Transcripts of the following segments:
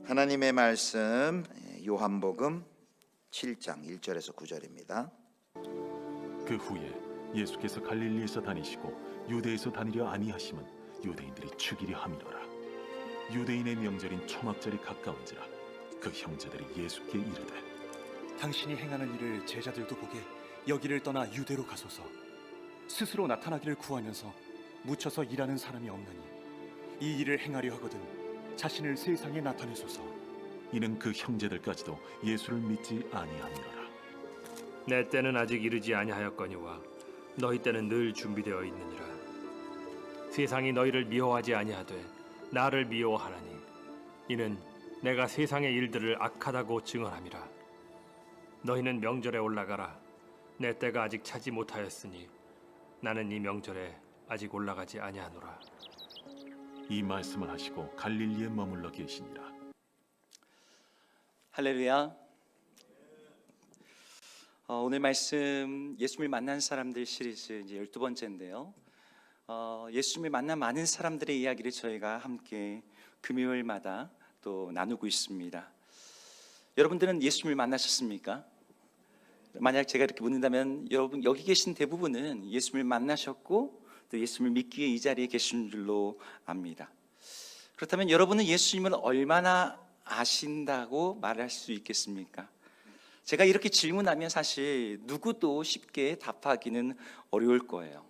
하나님의 말씀 요한복음 7장 1절에서 9절입니다. 그 후에 예수께서 갈릴리에서 다니시고 유대에서 다니려 아니하심은 유대인들이 죽이려 함이로라. 유대인의 명절인 초막절이 가까운지라 그 형제들이 예수께 이르되 당신이 행하는 일을 제자들도 보게 여기를 떠나 유대로 가소서. 스스로 나타나기를 구하면서 묻혀서 일하는 사람이 없나니 이 일을 행하려 하거든 자신을 세상에 나타내소서. 이는 그 형제들까지도 예수를 믿지 아니함이로라. 내 때는 아직 이르지 아니하였거니와 너희 때는 늘 준비되어 있느니라. 세상이 너희를 미워하지 아니하되 나를 미워하나니 이는 내가 세상의 일들을 악하다고 증언함이라. 너희는 명절에 올라가라. 내 때가 아직 차지 못하였으니 나는 이 명절에 아직 올라가지 아니하노라. 이 말씀을 하시고 갈릴리에 머물러 계시니라. 할렐루야. 오늘 말씀 예수님을 만난 사람들 시리즈 이제 12번째인데요. 예수님을 만난 많은 사람들의 이야기를 저희가 함께 금요일마다 또 나누고 있습니다. 여러분들은 예수님을 만나셨습니까? 만약 제가 이렇게 묻는다면 여러분 여기 계신 대부분은 예수님을 만나셨고 또 예수님을 믿기 위해 이 자리에 계신 줄로 압니다. 그렇다면 여러분은 예수님을 얼마나 아신다고 말할 수 있겠습니까? 제가 이렇게 질문하면 사실 누구도 쉽게 답하기는 어려울 거예요.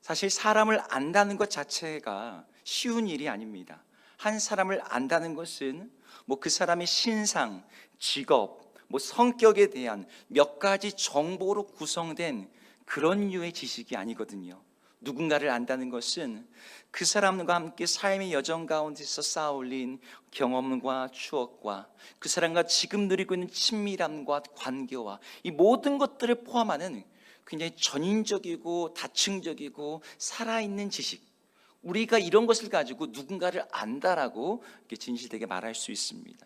사실 사람을 안다는 것 자체가 쉬운 일이 아닙니다. 한 사람을 안다는 것은 그 사람의 신상, 직업, 성격에 대한 몇 가지 정보로 구성된 그런 류의 지식이 아니거든요. 누군가를 안다는 것은 그 사람과 함께 삶의 여정 가운데서 쌓아올린 경험과 추억과 그 사람과 지금 누리고 있는 친밀함과 관계와 이 모든 것들을 포함하는 굉장히 전인적이고 다층적이고 살아있는 지식, 우리가 이런 것을 가지고 누군가를 안다라고 이렇게 진실되게 말할 수 있습니다.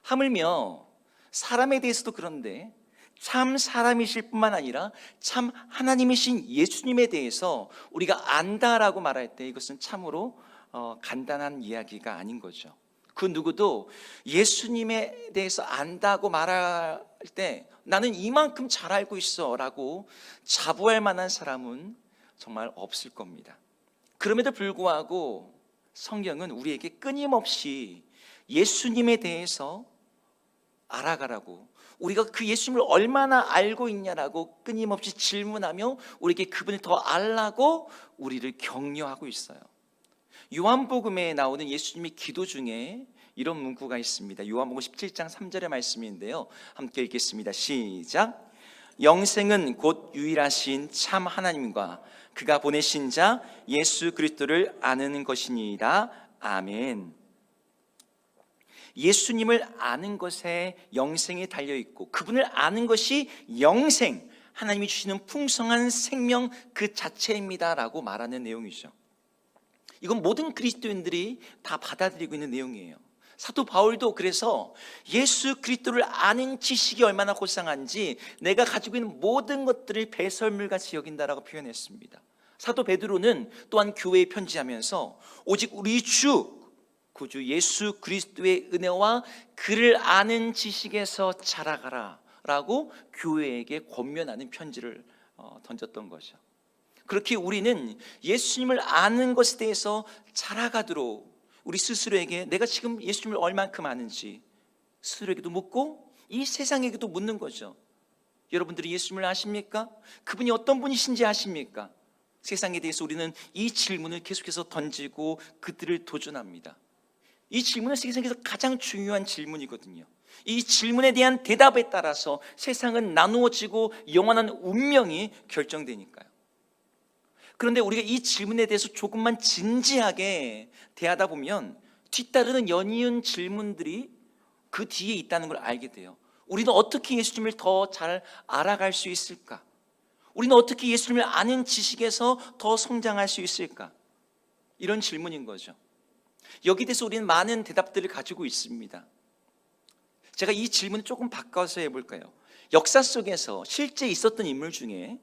하물며 사람에 대해서도 그런데 참 사람이실 뿐만 아니라 참 하나님이신 예수님에 대해서 우리가 안다라고 말할 때 이것은 참으로 간단한 이야기가 아닌 거죠. 그 누구도 예수님에 대해서 안다고 말할 때 나는 이만큼 잘 알고 있어 라고 자부할 만한 사람은 정말 없을 겁니다. 그럼에도 불구하고 성경은 우리에게 끊임없이 예수님에 대해서 알아가라고, 우리가 그 예수님을 얼마나 알고 있냐라고 끊임없이 질문하며 우리에게 그분을 더 알라고 우리를 격려하고 있어요. 요한복음에 나오는 예수님의 기도 중에 이런 문구가 있습니다. 요한복음 17장 3절의 말씀인데요, 함께 읽겠습니다. 시작. 영생은 곧 유일하신 참 하나님과 그가 보내신 자 예수 그리스도를 아는 것이니이다. 아멘. 예수님을 아는 것에 영생이 달려있고 그분을 아는 것이 영생, 하나님이 주시는 풍성한 생명 그 자체입니다 라고 말하는 내용이죠. 이건 모든 그리스도인들이 다 받아들이고 있는 내용이에요. 사도 바울도 그래서 예수 그리스도를 아는 지식이 얼마나 고상한지 내가 가지고 있는 모든 것들을 배설물같이 여긴다라고 표현했습니다. 사도 베드로는 또한 교회에 편지하면서 오직 우리 주 구주 예수 그리스도의 은혜와 그를 아는 지식에서 자라가라 라고 교회에게 권면하는 편지를 던졌던 거죠. 그렇게 우리는 예수님을 아는 것에 대해서 자라가도록 우리 스스로에게 내가 지금 예수님을 얼만큼 아는지 스스로에게도 묻고 이 세상에게도 묻는 거죠. 여러분들이 예수님을 아십니까? 그분이 어떤 분이신지 아십니까? 세상에 대해서 우리는 이 질문을 계속해서 던지고 그들을 도전합니다. 이 질문은 세상에서 가장 중요한 질문이거든요. 이 질문에 대한 대답에 따라서 세상은 나누어지고 영원한 운명이 결정되니까요. 그런데 우리가 이 질문에 대해서 조금만 진지하게 대하다 보면 뒤따르는 연이은 질문들이 그 뒤에 있다는 걸 알게 돼요. 우리는 어떻게 예수님을 더 잘 알아갈 수 있을까? 우리는 어떻게 예수님을 아는 지식에서 더 성장할 수 있을까? 이런 질문인 거죠. 여기에 대해서 우리는 많은 대답들을 가지고 있습니다. 제가 이 질문을 조금 바꿔서 해볼까요? 역사 속에서 실제 있었던 인물 중에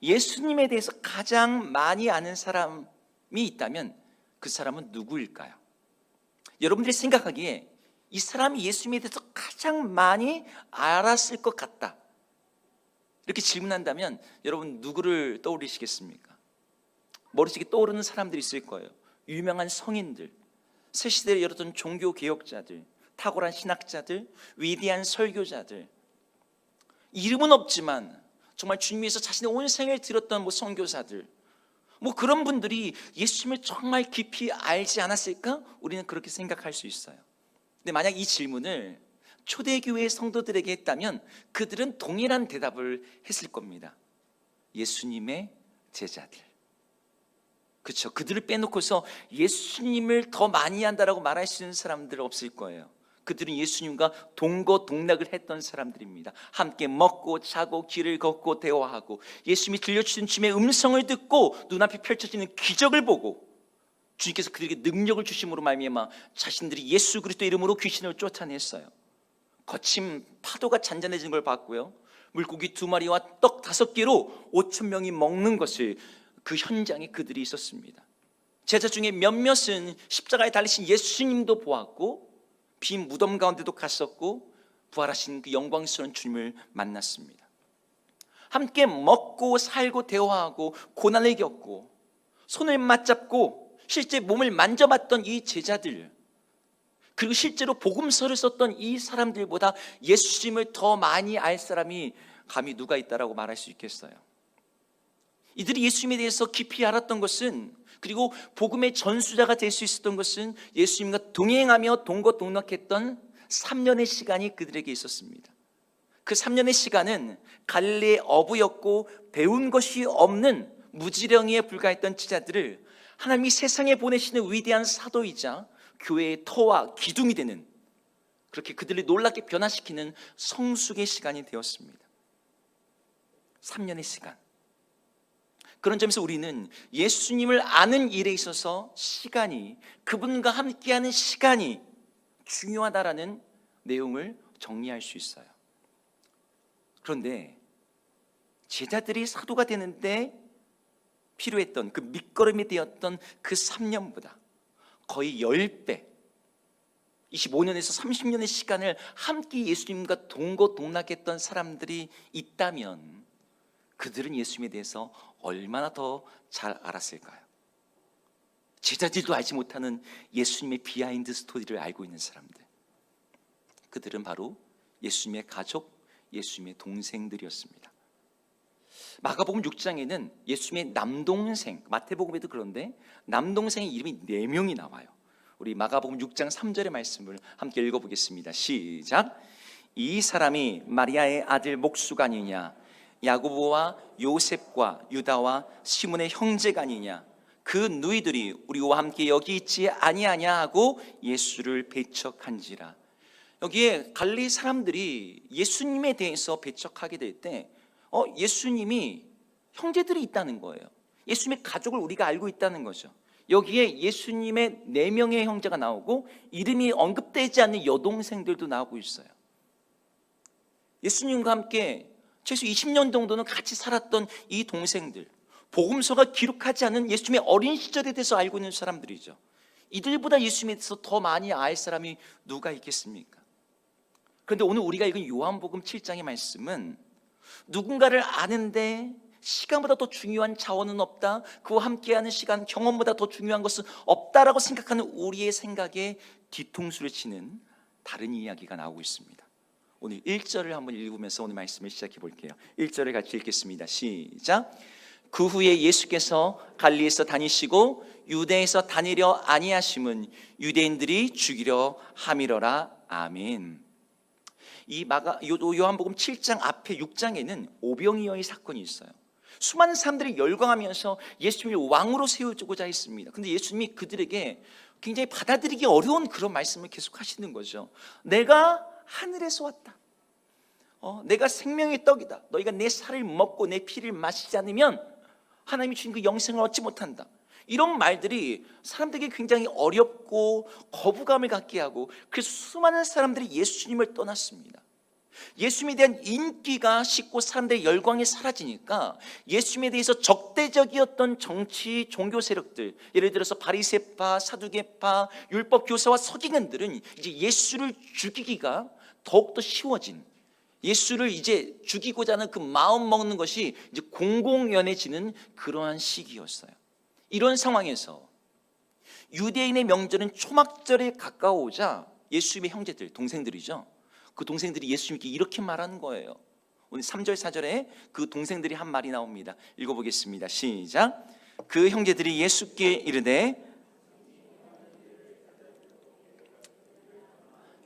예수님에 대해서 가장 많이 아는 사람이 있다면 그 사람은 누구일까요? 여러분들이 생각하기에 이 사람이 예수님에 대해서 가장 많이 알았을 것 같다, 이렇게 질문한다면 여러분 누구를 떠올리시겠습니까? 머릿속에 떠오르는 사람들이 있을 거예요. 유명한 성인들, 새 시대를 열었던 종교 개혁자들, 탁월한 신학자들, 위대한 설교자들, 이름은 없지만 정말 주님 위해서 자신의 온 생을 들였던 선교사들, 그런 분들이 예수님을 정말 깊이 알지 않았을까? 우리는 그렇게 생각할 수 있어요. 근데 만약 이 질문을 초대교회 성도들에게 했다면 그들은 동일한 대답을 했을 겁니다. 예수님의 제자들. 그렇죠. 그들을 빼놓고서 예수님을 더 많이 한다라고 말할 수 있는 사람들은 없을 거예요. 그들은 예수님과 동거동락을 했던 사람들입니다. 함께 먹고 자고 길을 걷고 대화하고 예수님이 들려주신 주님의 음성을 듣고 눈앞에 펼쳐지는 기적을 보고 주님께서 그들에게 능력을 주심으로 말미암아 자신들이 예수 그리스도 이름으로 귀신을 쫓아냈어요. 거친 파도가 잔잔해진 걸 봤고요, 물고기 2마리와 떡 5개로 5,000명이 먹는 것을, 그 현장에 그들이 있었습니다. 제자 중에 몇몇은 십자가에 달리신 예수님도 보았고 빈 무덤 가운데도 갔었고 부활하신 그 영광스러운 주님을 만났습니다. 함께 먹고 살고 대화하고 고난을 겪고 손을 맞잡고 실제 몸을 만져봤던 이 제자들, 그리고 실제로 복음서를 썼던 이 사람들보다 예수님을 더 많이 알 사람이 감히 누가 있다라고 말할 수 있겠어요? 이들이 예수님에 대해서 깊이 알았던 것은, 그리고 복음의 전수자가 될 수 있었던 것은 예수님과 동행하며 동거동락했던 3년의 시간이 그들에게 있었습니다. 그 3년의 시간은 갈릴리의 어부였고 배운 것이 없는 무지렁이에 불과했던 제자들을 하나님이 세상에 보내시는 위대한 사도이자 교회의 터와 기둥이 되는, 그렇게 그들을 놀랍게 변화시키는 성숙의 시간이 되었습니다. 3년의 시간. 그런 점에서 우리는 예수님을 아는 일에 있어서 시간이, 그분과 함께하는 시간이 중요하다라는 내용을 정리할 수 있어요. 그런데 제자들이 사도가 되는데 필요했던 그 밑거름이 되었던 그 3년보다 거의 10배, 25년에서 30년의 시간을 함께 예수님과 동거동락했던 사람들이 있다면 그들은 예수님에 대해서 얼마나 더 잘 알았을까요? 제자들도 알지 못하는 예수님의 비하인드 스토리를 알고 있는 사람들, 그들은 바로 예수님의 가족, 예수님의 동생들이었습니다. 마가복음 6장에는 예수님의 남동생, 마태복음에도 그런데 남동생의 이름이 4명이 나와요. 우리 마가복음 6장 3절의 말씀을 함께 읽어보겠습니다. 시작. 이 사람이 마리아의 아들 목수가 아니냐, 야고보와 요셉과 유다와 시몬의 형제가 아니냐, 그 누이들이 우리와 함께 여기 있지 아니하냐 하고 예수를 배척한지라. 여기에 갈릴리 사람들이 예수님에 대해서 배척하게 될 때 예수님이 형제들이 있다는 거예요. 예수님의 가족을 우리가 알고 있다는 거죠. 여기에 예수님의 4명의 형제가 나오고 이름이 언급되지 않는 여동생들도 나오고 있어요. 예수님과 함께 최소 20년 정도는 같이 살았던 이 동생들, 복음서가 기록하지 않은 예수님의 어린 시절에 대해서 알고 있는 사람들이죠. 이들보다 예수님에 대해서 더 많이 알 사람이 누가 있겠습니까? 그런데 오늘 우리가 읽은 요한복음 7장의 말씀은 누군가를 아는데 시간보다 더 중요한 자원은 없다, 그와 함께하는 시간, 경험보다 더 중요한 것은 없다라고 생각하는 우리의 생각에 뒤통수를 치는 다른 이야기가 나오고 있습니다. 오늘 1절을 한번 읽으면서 오늘 말씀을 시작해 볼게요. 1절을 같이 읽겠습니다. 시작. 그 후에 예수께서 갈릴리에서 다니시고 유대에서 다니려 아니하심은 유대인들이 죽이려 함이러라. 아멘. 이 요한복음 7장 앞에 6장에는 오병이어의 사건이 있어요. 수많은 사람들이 열광하면서 예수님을 왕으로 세우고자 했습니다. 근데 예수님이 그들에게 굉장히 받아들이기 어려운 그런 말씀을 계속 하시는 거죠. 내가 하늘에서 왔다. 내가 생명의 떡이다. 너희가 내 살을 먹고 내 피를 마시지 않으면 하나님이 주신 그 영생을 얻지 못한다. 이런 말들이 사람들에게 굉장히 어렵고 거부감을 갖게 하고, 그래서 수많은 사람들이 예수님을 떠났습니다. 예수님에 대한 인기가 식고 사람들의 열광이 사라지니까 예수님에 대해서 적대적이었던 정치 종교 세력들, 예를 들어서 바리새파, 사두개파, 율법 교사와 서기관들은 이제 예수를 죽이기가 더욱더 쉬워진, 예수를 이제 죽이고자 하는 그 마음 먹는 것이 이제 공공연해지는 그러한 시기였어요. 이런 상황에서 유대인의 명절은 초막절에 가까워오자 예수님의 형제들, 동생들이죠. 그 동생들이 예수님께 이렇게 말하는 거예요. 오늘 3절 4절에 그 동생들이 한 말이 나옵니다. 읽어보겠습니다. 시작. 그 형제들이 예수께 이르되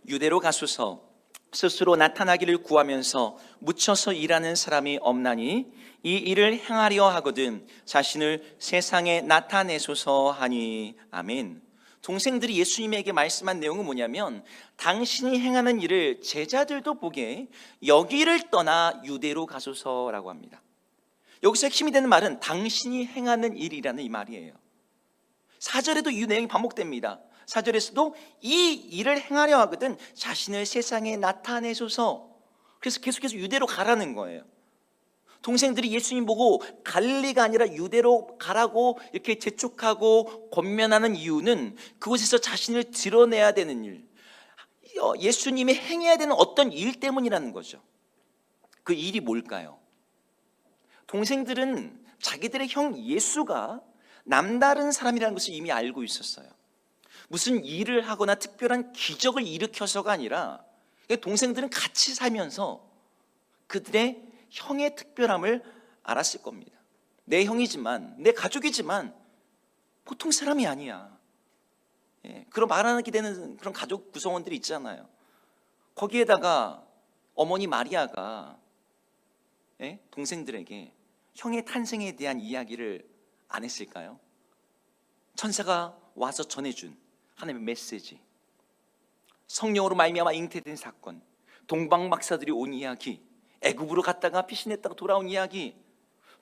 유대로 가소서. 스스로 나타나기를 구하면서 묻혀서 일하는 사람이 없나니 이 일을 행하려 하거든 자신을 세상에 나타내소서 하니. 아멘. 동생들이 예수님에게 말씀한 내용은 뭐냐면, 당신이 행하는 일을 제자들도 보게 여기를 떠나 유대로 가소서라고 합니다. 여기서 핵심이 되는 말은 당신이 행하는 일이라는 이 말이에요. 4절에도 이 내용이 반복됩니다. 4절에서도 이 일을 행하려 하거든 자신을 세상에 나타내소서. 그래서 계속해서 유대로 가라는 거예요. 동생들이 예수님 보고 갈릴리가 아니라 유대로 가라고 이렇게 재촉하고 권면하는 이유는 그곳에서 자신을 드러내야 되는 일, 예수님이 행해야 되는 어떤 일 때문이라는 거죠. 그 일이 뭘까요? 동생들은 자기들의 형 예수가 남다른 사람이라는 것을 이미 알고 있었어요. 무슨 일을 하거나 특별한 기적을 일으켜서가 아니라 동생들은 같이 살면서 그들의 형의 특별함을 알았을 겁니다. 내 형이지만, 내 가족이지만 보통 사람이 아니야. 그런 말하게 되는 그런 가족 구성원들이 있잖아요. 거기에다가 어머니 마리아가 동생들에게 형의 탄생에 대한 이야기를 안 했을까요? 천사가 와서 전해준 하나님의 메시지, 성령으로 말미암아 잉태된 사건, 동방박사들이 온 이야기, 애굽으로 갔다가 피신했다가 돌아온 이야기.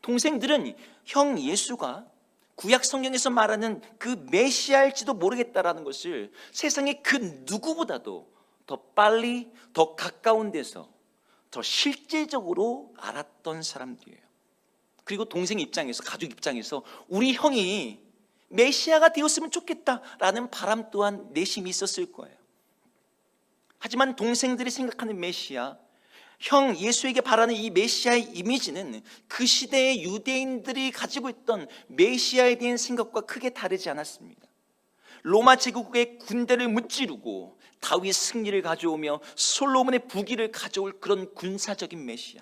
동생들은 형 예수가 구약 성경에서 말하는 그 메시아일지도 모르겠다라는 것을 세상의 그 누구보다도 더 빨리, 더 가까운 데서 더 실제적으로 알았던 사람들이에요. 그리고 동생 입장에서, 가족 입장에서 우리 형이 메시아가 되었으면 좋겠다라는 바람 또한 내심이 있었을 거예요. 하지만 동생들이 생각하는 메시아, 형 예수에게 바라는 이 메시아의 이미지는 그 시대의 유대인들이 가지고 있던 메시아에 대한 생각과 크게 다르지 않았습니다. 로마 제국의 군대를 무찌르고 다윗 승리를 가져오며 솔로몬의 부귀를 가져올 그런 군사적인 메시아.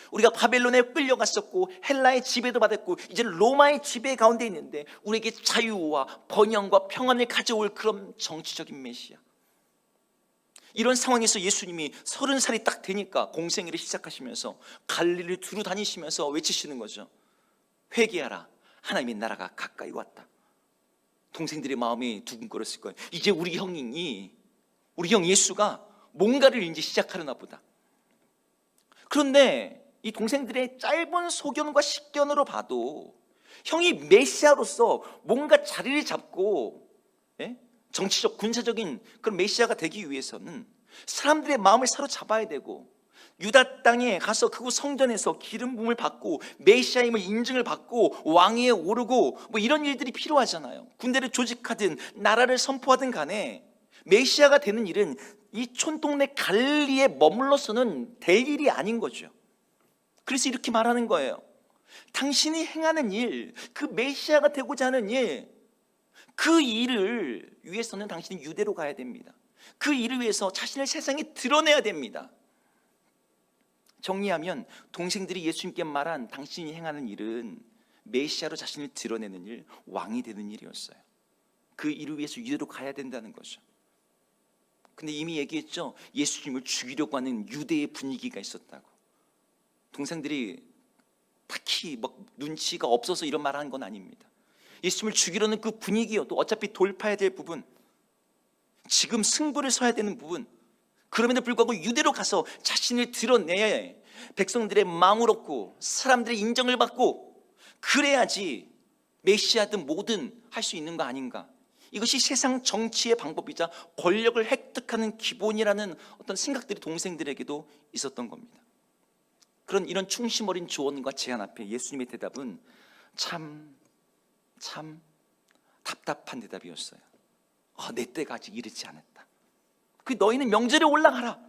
우리가 바벨론에 끌려갔었고 헬라의 지배도 받았고 이제 로마의 지배 가운데 있는데 우리에게 자유와 번영과 평안을 가져올 그런 정치적인 메시아. 이런 상황에서 예수님이 30살이 딱 되니까 공생애를 시작하시면서 갈릴리를 두루 다니시면서 외치시는 거죠. 회개하라, 하나님의 나라가 가까이 왔다. 동생들의 마음이 두근거렸을 거예요. 이제 우리 형이, 우리 형 예수가 뭔가를 이제 시작하려나 보다. 그런데 이 동생들의 짧은 소견과 식견으로 봐도 형이 메시아로서 뭔가 자리를 잡고 정치적, 군사적인 그런 메시아가 되기 위해서는 사람들의 마음을 사로잡아야 되고 유다 땅에 가서 그곳 성전에서 기름 부음을 받고 메시아임을 인증을 받고 왕위에 오르고 뭐 이런 일들이 필요하잖아요. 군대를 조직하든 나라를 선포하든 간에 메시아가 되는 일은 이 촌동네 갈릴리에 머물러서는 될 일이 아닌 거죠. 그래서 이렇게 말하는 거예요. 당신이 행하는 일, 그 메시아가 되고자 하는 일, 그 일을 위해서는 당신이 유대로 가야 됩니다. 그 일을 위해서 자신을 세상에 드러내야 됩니다. 정리하면 동생들이 예수님께 말한 당신이 행하는 일은 메시아로 자신을 드러내는 일, 왕이 되는 일이었어요. 그 일을 위해서 유대로 가야 된다는 거죠. 근데 이미 얘기했죠. 예수님을 죽이려고 하는 유대의 분위기가 있었다고. 동생들이 딱히 막 눈치가 없어서 이런 말을 하는 건 아닙니다. 예수님을 죽이려는 그 분위기여도 어차피 돌파해야 될 부분, 지금 승부를 서야 되는 부분, 그럼에도 불구하고 유대로 가서 자신을 드러내야 백성들의 마음을 얻고 사람들의 인정을 받고 그래야지 메시아든 뭐든 할 수 있는 거 아닌가. 이것이 세상 정치의 방법이자 권력을 획득하는 기본이라는 어떤 생각들이 동생들에게도 있었던 겁니다. 그런 이런 충심 어린 조언과 제안 앞에 예수님의 대답은 참 답답한 대답이었어요. 내 때가 아직 이르지 않았다. 그 너희는 명절에 올라가라.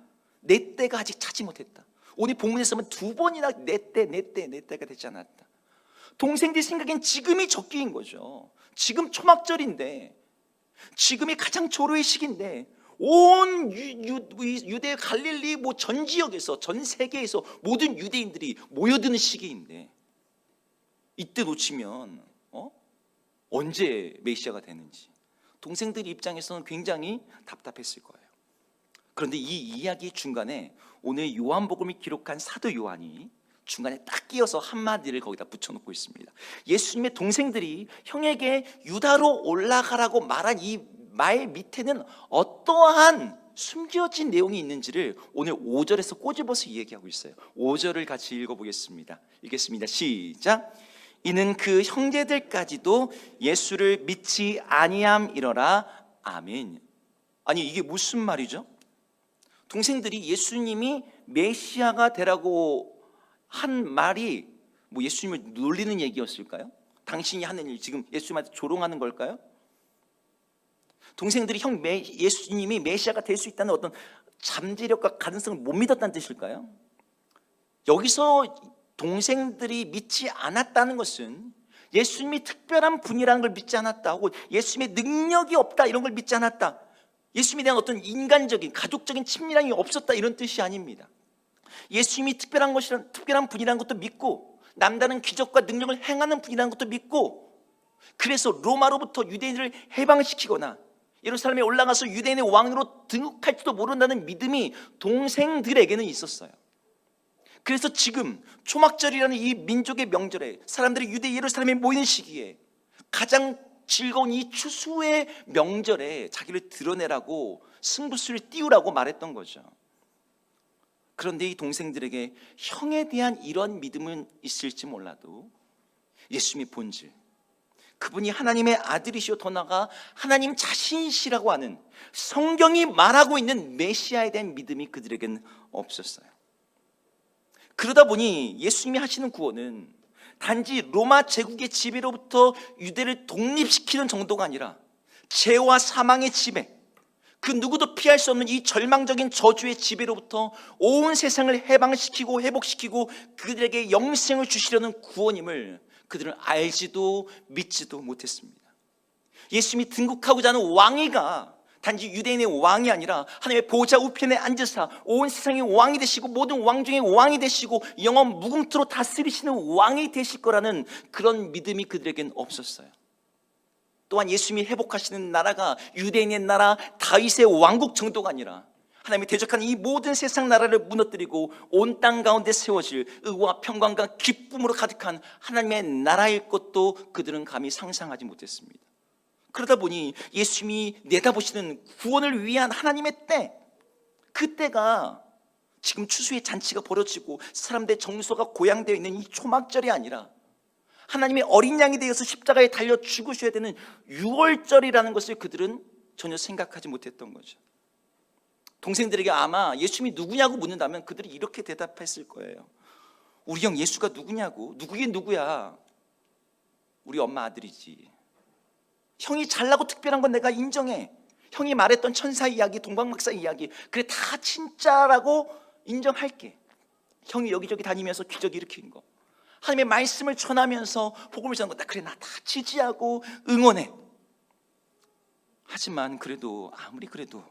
내 때가 아직 차지 못했다. 오늘 본문에서는 2번이나 내 때가 되지 않았다. 동생들 생각엔 지금이 적기인 거죠. 지금 초막절인데, 지금이 가장 조로의 시기인데, 온 유대 갈릴리 전 지역에서, 전 세계에서 모든 유대인들이 모여드는 시기인데, 이때 놓치면 언제 메시아가 되는지 동생들 입장에서는 굉장히 답답했을 거예요. 그런데 이 이야기 중간에 오늘 요한복음이 기록한 사도 요한이 중간에 딱 끼어서 한마디를 거기다 붙여놓고 있습니다. 예수님의 동생들이 형에게 유다로 올라가라고 말한 이 말 밑에는 어떠한 숨겨진 내용이 있는지를 오늘 5절에서 꼬집어서 얘기하고 있어요. 5절을 같이 읽어보겠습니다. 읽겠습니다. 시작. 이는 그 형제들까지도 예수를 믿지 아니함이러라. 아멘. 아니, 이게 무슨 말이죠? 동생들이 예수님이 메시아가 되라고 한 말이 예수님을 놀리는 얘기였을까요? 당신이 하는 일, 지금 예수님한테 조롱하는 걸까요? 동생들이 예수님이 메시아가 될 수 있다는 어떤 잠재력과 가능성을 못 믿었다는 뜻일까요? 여기서 동생들이 믿지 않았다는 것은 예수님이 특별한 분이라는 걸 믿지 않았다, 혹은 예수님의 능력이 없다 이런 걸 믿지 않았다, 예수님에 대한 어떤 인간적인 가족적인 친밀함이 없었다 이런 뜻이 아닙니다. 예수님이 특별한 분이라는 것도 믿고, 남다른 기적과 능력을 행하는 분이라는 것도 믿고, 그래서 로마로부터 유대인을 해방시키거나 예루살렘에 올라가서 유대인의 왕으로 등극할지도 모른다는 믿음이 동생들에게는 있었어요. 그래서 지금 초막절이라는 이 민족의 명절에 사람들이 유대 예루살렘에 모이는 시기에 가장 즐거운 이 추수의 명절에 자기를 드러내라고, 승부수를 띄우라고 말했던 거죠. 그런데 이 동생들에게 형에 대한 이런 믿음은 있을지 몰라도 예수님의 본질, 그분이 하나님의 아들이시오, 더 나아가 하나님 자신이시라고 하는 성경이 말하고 있는 메시아에 대한 믿음이 그들에게는 없었어요. 그러다 보니 예수님이 하시는 구원은 단지 로마 제국의 지배로부터 유대를 독립시키는 정도가 아니라 죄와 사망의 지배, 그 누구도 피할 수 없는 이 절망적인 저주의 지배로부터 온 세상을 해방시키고 회복시키고 그들에게 영생을 주시려는 구원임을 그들은 알지도 믿지도 못했습니다. 예수님이 등극하고자 하는 왕위가 단지 유대인의 왕이 아니라 하나님의 보좌 우편에 앉으사 온 세상의 왕이 되시고 모든 왕 중에 왕이 되시고 영원 무궁토로 다스리시는 왕이 되실 거라는 그런 믿음이 그들에겐 없었어요. 또한 예수님이 회복하시는 나라가 유대인의 나라 다윗의 왕국 정도가 아니라 하나님이 대적하는 이 모든 세상 나라를 무너뜨리고 온 땅 가운데 세워질 의와 평강과 기쁨으로 가득한 하나님의 나라일 것도 그들은 감히 상상하지 못했습니다. 그러다 보니 예수님이 내다보시는 구원을 위한 하나님의 때, 그때가 지금 추수의 잔치가 벌어지고 사람들의 정서가 고양되어 있는 이 초막절이 아니라 하나님의 어린 양이 되어서 십자가에 달려 죽으셔야 되는 6월절이라는 것을 그들은 전혀 생각하지 못했던 거죠. 동생들에게 아마 예수님이 누구냐고 묻는다면 그들이 이렇게 대답했을 거예요. 우리 형 예수가 누구냐고? 누구긴 누구야? 우리 엄마 아들이지. 형이 잘나고 특별한 건 내가 인정해. 형이 말했던 천사 이야기, 동방박사 이야기, 그래 다 진짜라고 인정할게. 형이 여기저기 다니면서 기적 일으킨 거, 하나님의 말씀을 전하면서 복음을 전하는 거, 나 그래 나 다 지지하고 응원해. 하지만 그래도 아무리 그래도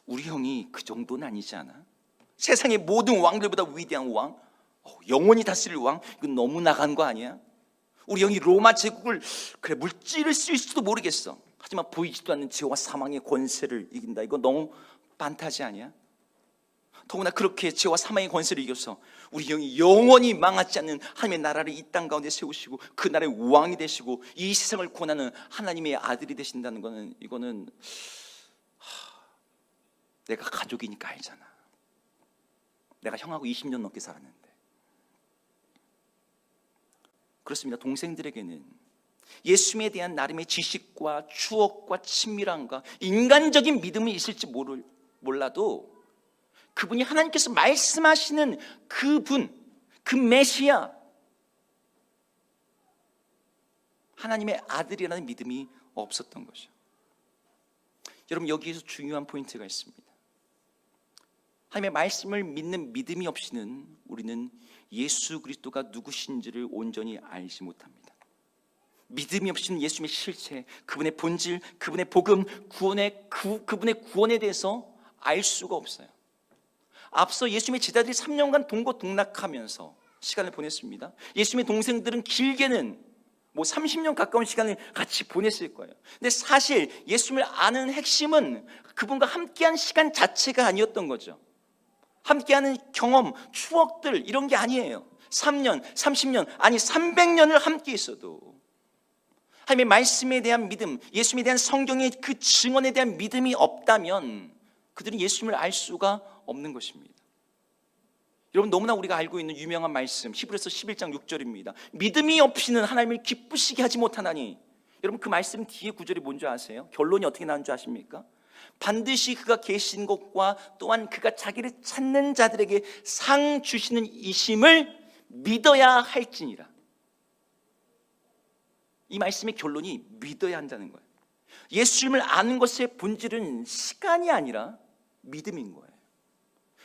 우리 형이 그 정도는 아니지 않아? 세상의 모든 왕들보다 위대한 왕, 영원히 다스릴 왕, 이건 너무 나간 거 아니야? 우리 형이 로마 제국을 그래 물질을 쓸지도 모르겠어. 하지만 보이지도 않는 죄와 사망의 권세를 이긴다. 이거 너무 판타지 아니야? 더구나 그렇게 죄와 사망의 권세를 이겨서 우리 형이 영원히 망하지 않는 하나님의 나라를 이 땅 가운데 세우시고 그 나라의 왕이 되시고 이 세상을 구원하는 하나님의 아들이 되신다는 거는, 이거는 내가 가족이니까 알잖아. 내가 형하고 20년 넘게 살았는데. 그렇습니다. 동생들에게는 예수님에 대한 나름의 지식과 추억과 친밀함과 인간적인 믿음이 있을지 몰라도 그분이 하나님께서 말씀하시는 그분, 그 메시아, 하나님의 아들이라는 믿음이 없었던 거죠. 여러분, 여기에서 중요한 포인트가 있습니다. 하나님의 말씀을 믿는 믿음이 없이는 우리는 예수 그리스도가 누구신지를 온전히 알지 못합니다. 믿음이 없이는 예수님의 실체, 그분의 본질, 그분의 복음, 그분의 구원에 대해서 알 수가 없어요. 앞서 예수님의 제자들이 3년간 동고동락하면서 시간을 보냈습니다. 예수님의 동생들은 길게는 30년 가까운 시간을 같이 보냈을 거예요. 근데 사실 예수님을 아는 핵심은 그분과 함께한 시간 자체가 아니었던 거죠. 함께하는 경험, 추억들 이런 게 아니에요. 3년, 30년, 아니 300년을 함께 있어도 하나님의 말씀에 대한 믿음, 예수님에 대한 성경의 그 증언에 대한 믿음이 없다면 그들은 예수님을 알 수가 없는 것입니다. 여러분, 너무나 우리가 알고 있는 유명한 말씀 히브리서 11장 6절입니다. 믿음이 없이는 하나님을 기쁘시게 하지 못하나니. 여러분, 그 말씀 뒤에 구절이 뭔지 아세요? 결론이 어떻게 나온 줄 아십니까? 반드시 그가 계신 것과 또한 그가 자기를 찾는 자들에게 상 주시는 이심을 믿어야 할지니라. 이 말씀의 결론이 믿어야 한다는 거예요. 예수님을 아는 것의 본질은 시간이 아니라 믿음인 거예요.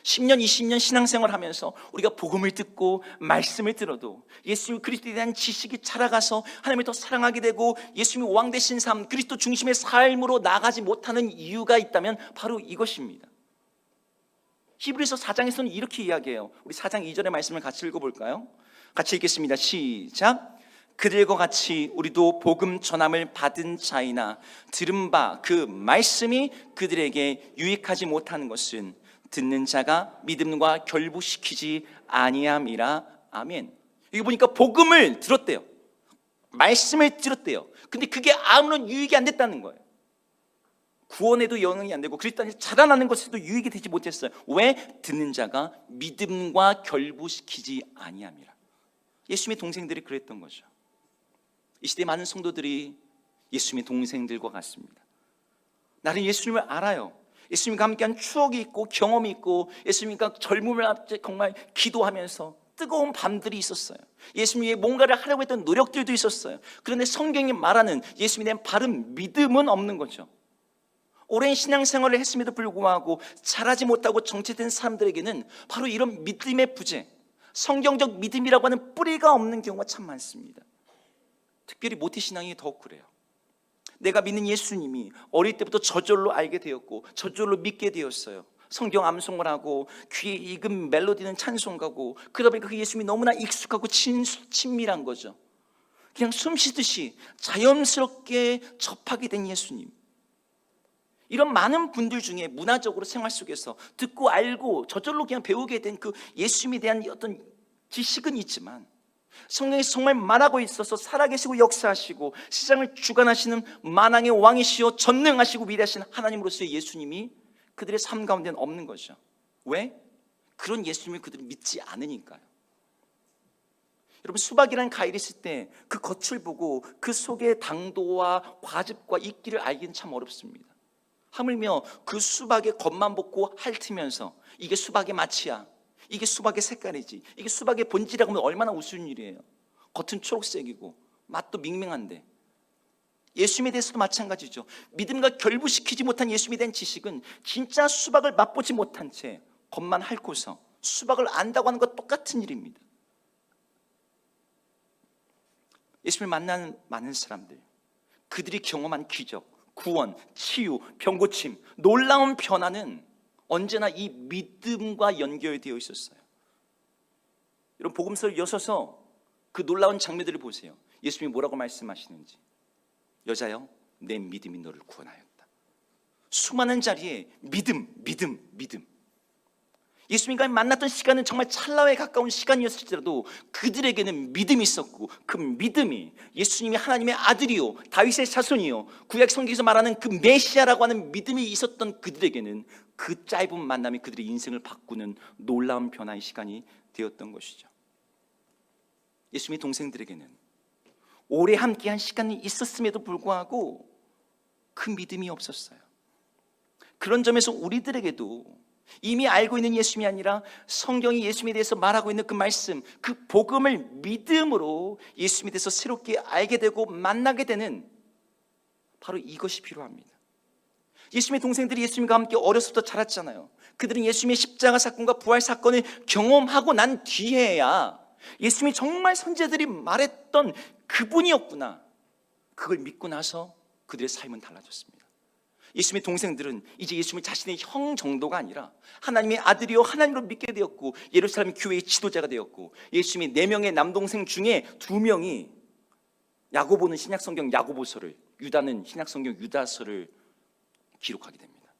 10년, 20년 신앙생활 하면서 우리가 복음을 듣고 말씀을 들어도 예수 그리스도에 대한 지식이 자라가서 하나님을 더 사랑하게 되고 예수님이 왕 되신 삶, 그리스도 중심의 삶으로 나가지 못하는 이유가 있다면 바로 이것입니다. 히브리서 4장에서는 이렇게 이야기해요. 우리 4장 2절의 말씀을 같이 읽어볼까요? 같이 읽겠습니다. 시작. 그들과 같이 우리도 복음 전함을 받은 자이나 들은 바 그 말씀이 그들에게 유익하지 못하는 것은 듣는 자가 믿음과 결부시키지 아니함이라. 아멘. 여기 보니까 복음을 들었대요. 말씀을 들었대요. 근데 그게 아무런 유익이 안 됐다는 거예요. 구원에도 영향이 안 되고 그리스도 안에서 자라나는 것에도 유익이 되지 못했어요. 왜? 듣는 자가 믿음과 결부시키지 아니함이라. 예수님의 동생들이 그랬던 거죠. 이 시대의 많은 성도들이 예수님의 동생들과 같습니다. 나는 예수님을 알아요. 예수님과 함께한 추억이 있고 경험이 있고 예수님과 젊음을 앞에 정말 기도하면서 뜨거운 밤들이 있었어요. 예수님이 뭔가를 하려고 했던 노력들도 있었어요. 그런데 성경이 말하는 예수님에 대한 바른 믿음은 없는 거죠. 오랜 신앙생활을 했음에도 불구하고 자라지 못하고 정체된 사람들에게는 바로 이런 믿음의 부재, 성경적 믿음이라고 하는 뿌리가 없는 경우가 참 많습니다. 특별히 모태신앙이 더욱 그래요. 내가 믿는 예수님이 어릴 때부터 저절로 알게 되었고 저절로 믿게 되었어요. 성경 암송을 하고 귀에 익은 멜로디는 찬송가고 그러다 보니까 그 예수님이 너무나 익숙하고 친밀한 거죠. 그냥 숨쉬듯이 자연스럽게 접하게 된 예수님. 이런 많은 분들 중에 문화적으로 생활 속에서 듣고 알고 저절로 그냥 배우게 된 그 예수님에 대한 어떤 지식은 있지만 성경에서 정말 말하고 있어서 살아계시고 역사하시고 세상을 주관하시는 만왕의 왕이시여 전능하시고 위대하신 하나님으로서의 예수님이 그들의 삶 가운데는 없는 거죠. 왜? 그런 예수님을 그들이 믿지 않으니까요. 여러분, 수박이라는 과일이 있을 때 그 겉을 보고 그 속의 당도와 과즙과 이끼를 알기는 참 어렵습니다. 하물며 그 수박의 겉만 보고 핥으면서 이게 수박의 맛이야, 이게 수박의 색깔이지, 이게 수박의 본질이라고 하면 얼마나 우스운 일이에요. 겉은 초록색이고 맛도 밍밍한데. 예수님에 대해서도 마찬가지죠. 믿음과 결부시키지 못한 예수님에 대한 지식은 진짜 수박을 맛보지 못한 채 겉만 핥고서 수박을 안다고 하는 것 똑같은 일입니다. 예수님을 만나는 많은 사람들, 그들이 경험한 기적, 구원, 치유, 병고침, 놀라운 변화는 언제나 이 믿음과 연결되어 있었어요. 여러분, 복음서를 여셔서 그 놀라운 장면들을 보세요. 예수님이 뭐라고 말씀하시는지. 여자여, 내 믿음이 너를 구원하였다. 수많은 자리에 믿음. 예수님과 만났던 시간은 정말 찰나에 가까운 시간이었을지라도 그들에게는 믿음이 있었고 그 믿음이 예수님이 하나님의 아들이요 다윗의 자손이요 구약 성경에서 말하는 그 메시아라고 하는 믿음이 있었던 그들에게는 그 짧은 만남이 그들의 인생을 바꾸는 놀라운 변화의 시간이 되었던 것이죠. 예수님의 동생들에게는 오래 함께한 시간이 있었음에도 불구하고 그 믿음이 없었어요. 그런 점에서 우리들에게도 이미 알고 있는 예수님이 아니라 성경이 예수님에 대해서 말하고 있는 그 말씀, 그 복음을 믿음으로 예수님에 대해서 새롭게 알게 되고 만나게 되는 바로 이것이 필요합니다. 예수님의 동생들이 예수님과 함께 어려서부터 자랐잖아요. 그들은 예수님의 십자가 사건과 부활 사건을 경험하고 난 뒤에야 예수님이 정말 선제들이 말했던 그분이었구나, 그걸 믿고 나서 그들의 삶은 달라졌습니다. 예수님의 동생들은 이제 예수님이 자신의 형 정도가 아니라 하나님의 아들이요 하나님으로 믿게 되었고, 예루살렘 교회의 지도자가 되었고, 예수님의 4명의 남동생 중에 2명이 야고보는 신약성경 야고보서를, 유다는 신약성경 유다서를 기록하게 됩니다.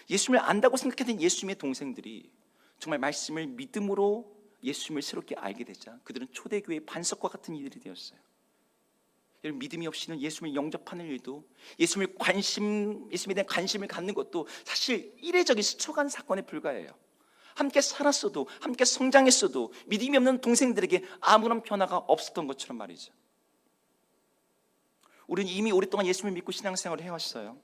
예수님을 안다고 생각했던 예수님의 동생들이 정말 말씀을 믿음으로 예수님을 새롭게 알게 되자 그들은 초대교회의 반석과 같은 이들이 되었어요. 여러분, 믿음이 없이는 예수님을 영접하는 일도, 예수님에 대한 관심을 갖는 것도 사실 이례적인 스쳐간 사건에 불과해요. 함께 살았어도, 함께 성장했어도 믿음이 없는 동생들에게 아무런 변화가 없었던 것처럼 말이죠. 우리는 이미 오랫동안 예수님을 믿고 신앙생활을 해왔어요.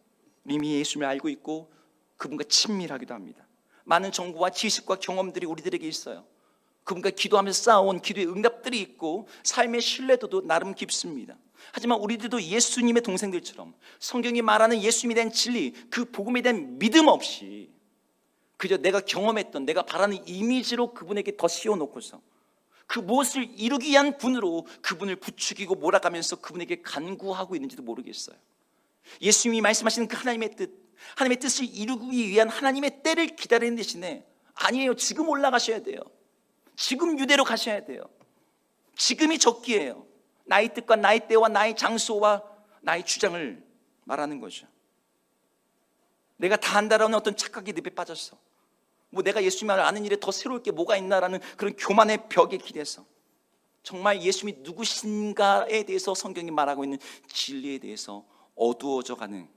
이미 예수님을 알고 있고 그분과 친밀하기도 합니다. 많은 정보와 지식과 경험들이 우리들에게 있어요. 그분과 기도하면서 쌓아온 기도의 응답들이 있고 삶의 신뢰도도 나름 깊습니다. 하지만 우리들도 예수님의 동생들처럼 성경이 말하는 예수님에 대한 진리, 그 복음에 대한 믿음 없이 그저 내가 경험했던, 내가 바라는 이미지로 그분에게 더 씌워놓고서 그 무엇을 이루기 위한 분으로 그분을 부추기고 몰아가면서 그분에게 간구하고 있는지도 모르겠어요. 예수님이 말씀하시는 그 하나님의 뜻, 하나님의 뜻을 이루기 위한 하나님의 때를 기다리는 대신에 아니에요, 지금 올라가셔야 돼요, 지금 유대로 가셔야 돼요, 지금이 적기예요, 나의 뜻과 나의 때와 나의 장소와 나의 주장을 말하는 거죠. 내가 다 안다라는 어떤 착각의 늪에 빠졌어. 내가 예수님을 아는 일에 더 새로울 게 뭐가 있나라는 그런 교만의 벽에 기대서 정말 예수님이 누구신가에 대해서 성경이 말하고 있는 진리에 대해서 어두워져가는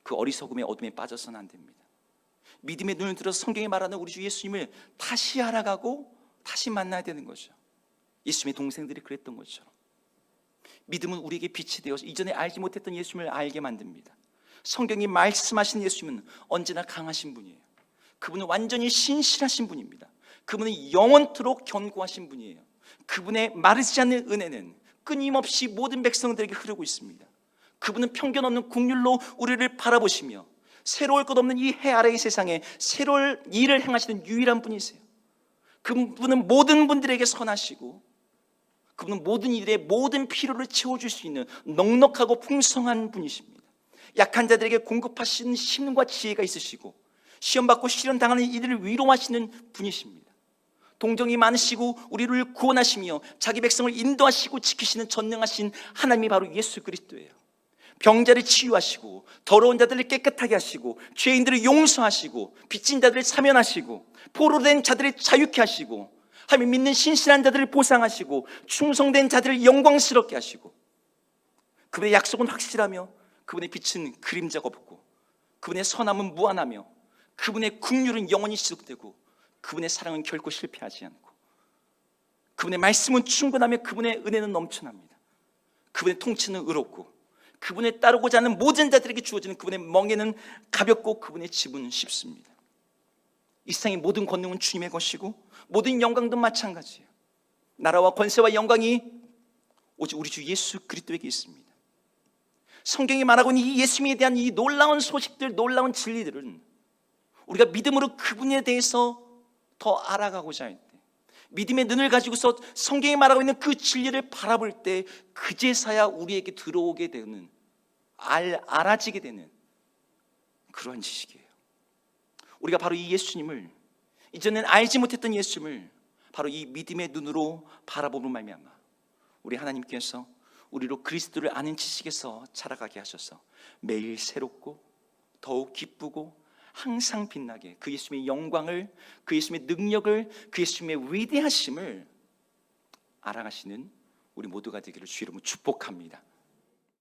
그 어리석음의 어둠에 빠져서는 안 됩니다. 믿음의 눈을 들어서 성경이 말하는 우리 주 예수님을 다시 알아가고 다시 만나야 되는 거죠. 예수님의 동생들이 그랬던 것처럼 믿음은 우리에게 빛이 되어서 이전에 알지 못했던 예수님을 알게 만듭니다. 성경이 말씀하신 예수님은 언제나 강하신 분이에요. 그분은 완전히 신실하신 분입니다. 그분은 영원토록 견고하신 분이에요. 그분의 마르지 않는 은혜는 끊임없이 모든 백성들에게 흐르고 있습니다. 그분은 편견 없는 국률로 우리를 바라보시며 새로울 것 없는 이 해 아래의 세상에 새로울 일을 행하시는 유일한 분이세요. 그분은 모든 분들에게 선하시고 그분은 모든 일에 모든 필요를 채워줄 수 있는 넉넉하고 풍성한 분이십니다. 약한 자들에게 공급하시는 힘과 지혜가 있으시고 시험받고 시련당하는 이들을 위로하시는 분이십니다. 동정이 많으시고 우리를 구원하시며 자기 백성을 인도하시고 지키시는 전능하신 하나님이 바로 예수 그리스도예요. 병자를 치유하시고 더러운 자들을 깨끗하게 하시고 죄인들을 용서하시고 빚진 자들을 사면하시고 포로된 자들을 자유케 하시고 하나님 믿는 신실한 자들을 보상하시고 충성된 자들을 영광스럽게 하시고 그분의 약속은 확실하며 그분의 빛은 그림자가 없고 그분의 선함은 무한하며 그분의 긍휼은 영원히 지속되고 그분의 사랑은 결코 실패하지 않고 그분의 말씀은 충분하며 그분의 은혜는 넘쳐납니다. 그분의 통치는 의롭고 그분을 따르고자 하는 모든 자들에게 주어지는 그분의 멍에는 가볍고 그분의 지분은 쉽습니다. 이 세상의 모든 권능은 주님의 것이고 모든 영광도 마찬가지예요. 나라와 권세와 영광이 오직 우리 주 예수 그리스도에게 있습니다. 성경이 말하고 있는 이 예수님에 대한 이 놀라운 소식들, 놀라운 진리들은 우리가 믿음으로 그분에 대해서 더 알아가고자 할 때, 믿음의 눈을 가지고서 성경이 말하고 있는 그 진리를 바라볼 때 그제서야 우리에게 들어오게 되는, 알아지게 되는 그러한 지식이에요. 우리가 바로 이 예수님을, 이전엔 알지 못했던 예수님을 바로 이 믿음의 눈으로 바라보는 말미암아 우리 하나님께서 우리로 그리스도를 아는 지식에서 자라가게 하셔서 매일 새롭고 더욱 기쁘고 항상 빛나게 그 예수님의 영광을, 그 예수님의 능력을, 그 예수님의 위대하심을 알아가시는 우리 모두가 되기를 주의 이름으로 축복합니다.